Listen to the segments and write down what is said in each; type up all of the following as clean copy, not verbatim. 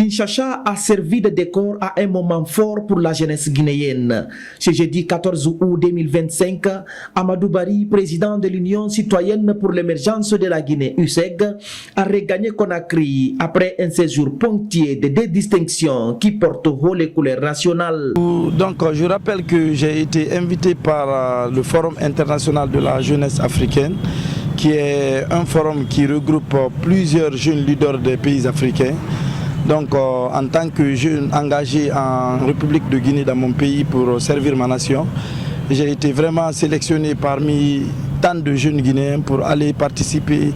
Kinshasa a servi de décor à un moment fort pour la jeunesse guinéenne. Ce jeudi 14 août 2025, Amadou Barry, président de l'Union citoyenne pour l'émergence de la Guinée, UCEG, a regagné Conakry après un séjour ponctué de deux distinctions qui portent haut les couleurs nationales. Donc, je rappelle que j'ai été invité par le Forum international de la jeunesse africaine, qui est un forum qui regroupe plusieurs jeunes leaders des pays africains. Donc en tant que jeune engagé en République de Guinée dans mon pays pour servir ma nation, j'ai été vraiment sélectionné parmi tant de jeunes Guinéens pour aller participer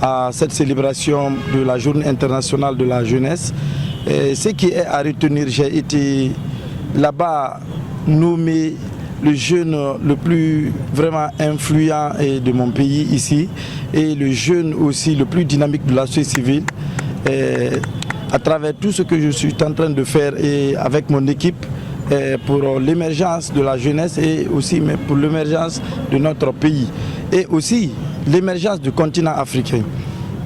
à cette célébration de la Journée internationale de la jeunesse. Et ce qui est à retenir, j'ai été là-bas nommé le jeune le plus vraiment influent de mon pays ici et le jeune aussi le plus dynamique de la société civile. Et à travers tout ce que je suis en train de faire et avec mon équipe pour l'émergence de la jeunesse et aussi pour l'émergence de notre pays et aussi l'émergence du continent africain.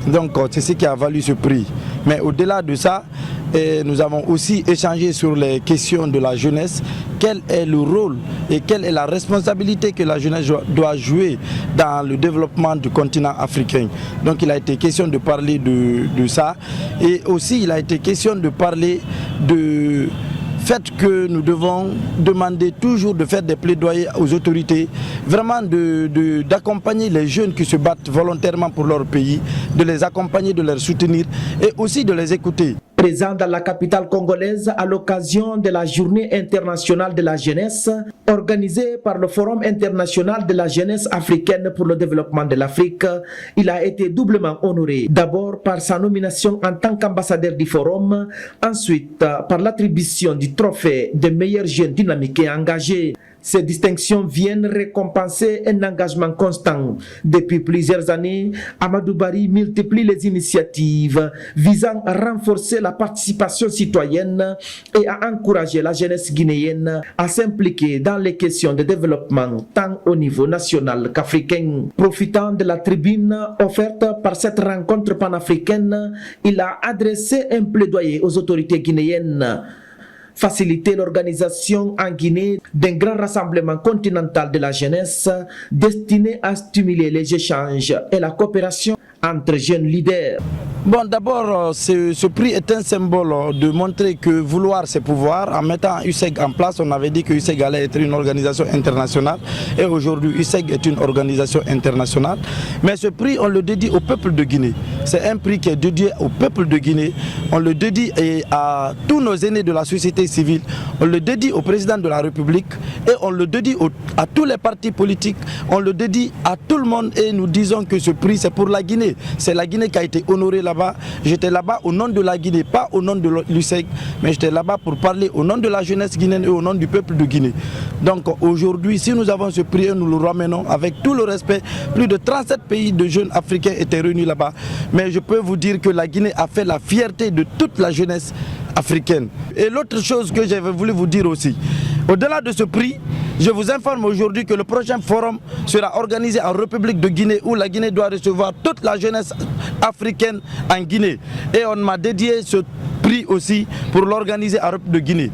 Donc c'est ce qui a valu ce prix. Mais au-delà de ça, nous avons aussi échangé sur les questions de la jeunesse. Quel est le rôle et quelle est la responsabilité que la jeunesse doit jouer dans le développement du continent africain. Donc il a été question de parler de ça et aussi il a été question de parler de fait que nous devons demander toujours de faire des plaidoyers aux autorités, vraiment d'accompagner les jeunes qui se battent volontairement pour leur pays, de les accompagner, de les soutenir et aussi de les écouter. Présent dans la capitale congolaise à l'occasion de la Journée internationale de la jeunesse, organisée par le Forum international de la jeunesse africaine pour le développement de l'Afrique, il a été doublement honoré. D'abord par sa nomination en tant qu'ambassadeur du Forum, ensuite par l'attribution du trophée des meilleurs jeunes dynamiques et engagés. Ces distinctions viennent récompenser un engagement constant. Depuis plusieurs années, Amadou Barry multiplie les initiatives visant à renforcer la participation citoyenne et à encourager la jeunesse guinéenne à s'impliquer dans les questions de développement tant au niveau national qu'africain. Profitant de la tribune offerte par cette rencontre panafricaine, il a adressé un plaidoyer aux autorités guinéennes. Faciliter l'organisation en Guinée d'un grand rassemblement continental de la jeunesse destiné à stimuler les échanges et la coopération entre jeunes leaders. Bon, d'abord, ce prix est un symbole de montrer que vouloir c'est pouvoir. En mettant UCEG en place, on avait dit que UCEG allait être une organisation internationale et aujourd'hui UCEG est une organisation internationale. Mais ce prix, on le dédie au peuple de Guinée. C'est un prix qui est dédié au peuple de Guinée. On le dédie à tous nos aînés de la société civile. On le dédie au président de la République et on le dédie à tous les partis politiques. On le dédie à tout le monde et nous disons que ce prix c'est pour la Guinée. C'est la Guinée qui a été honorée là-bas. J'étais là-bas au nom de la Guinée, pas au nom de l'UCEG, mais j'étais là-bas pour parler au nom de la jeunesse guinéenne et au nom du peuple de Guinée. Donc aujourd'hui, si nous avons ce prix, nous le ramenons avec tout le respect. Plus de 37 pays de jeunes africains étaient réunis là-bas. Mais je peux vous dire que la Guinée a fait la fierté de toute la jeunesse africaine. Et l'autre chose que j'avais voulu vous dire aussi, au-delà de ce prix, je vous informe aujourd'hui que le prochain forum sera organisé en République de Guinée où la Guinée doit recevoir toute la jeunesse africaine en Guinée. Et on m'a dédié ce prix aussi pour l'organiser en République de Guinée.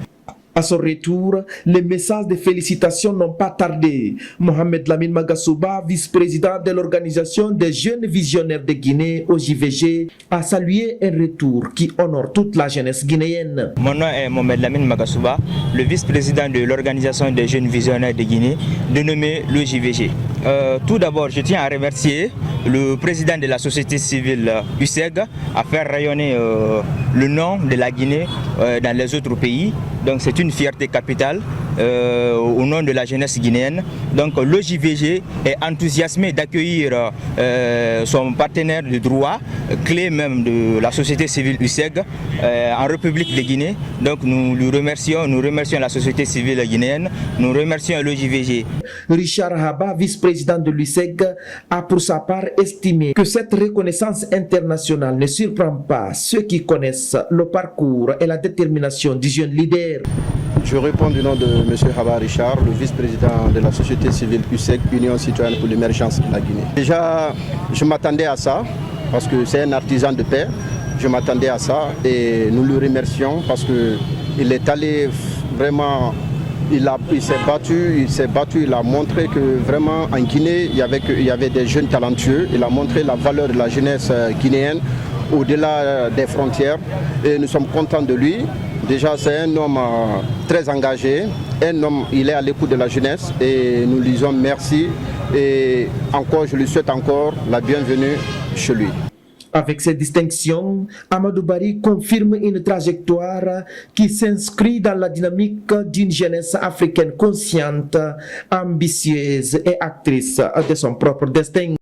À son retour, les messages de félicitations n'ont pas tardé. Mohamed Lamine Magasuba, vice-président de l'organisation des jeunes visionnaires de Guinée au JVG, a salué un retour qui honore toute la jeunesse guinéenne. Mon nom est Mohamed Lamine Magasuba, le vice-président de l'organisation des jeunes visionnaires de Guinée, dénommé le JVG. Tout d'abord, je tiens à remercier le président de la société civile UCEG à faire rayonner le nom de la Guinée dans les autres pays. Donc c'est une fierté capitale au nom de la jeunesse guinéenne. Donc le JVG est enthousiasmé d'accueillir son partenaire de droit, clé même de la société civile UCEG en République de Guinée. Donc nous remercions la société civile guinéenne, nous remercions le JVG. Richard Haba, vice-président de l'UCEG, a pour sa part estimé que cette reconnaissance internationale ne surprend pas ceux qui connaissent le parcours et la détermination du jeune leader. Je réponds du nom de M. Haba Richard, le vice-président de la société civile UCEG, Union citoyenne pour l'émergence de la Guinée. Déjà, je m'attendais à ça, parce que c'est un artisan de paix. je m'attendais à ça et nous le remercions parce qu'il est allé vraiment, il s'est battu, il a montré que vraiment en Guinée, il y avait des jeunes talentueux, il a montré la valeur de la jeunesse guinéenne au-delà des frontières et nous sommes contents de lui. Déjà, c'est un homme très engagé, un homme, il est à l'écoute de la jeunesse et nous lui disons merci et encore, je lui souhaite encore la bienvenue chez lui. Avec ces distinctions, Amadou Barry confirme une trajectoire qui s'inscrit dans la dynamique d'une jeunesse africaine consciente, ambitieuse et actrice de son propre destin.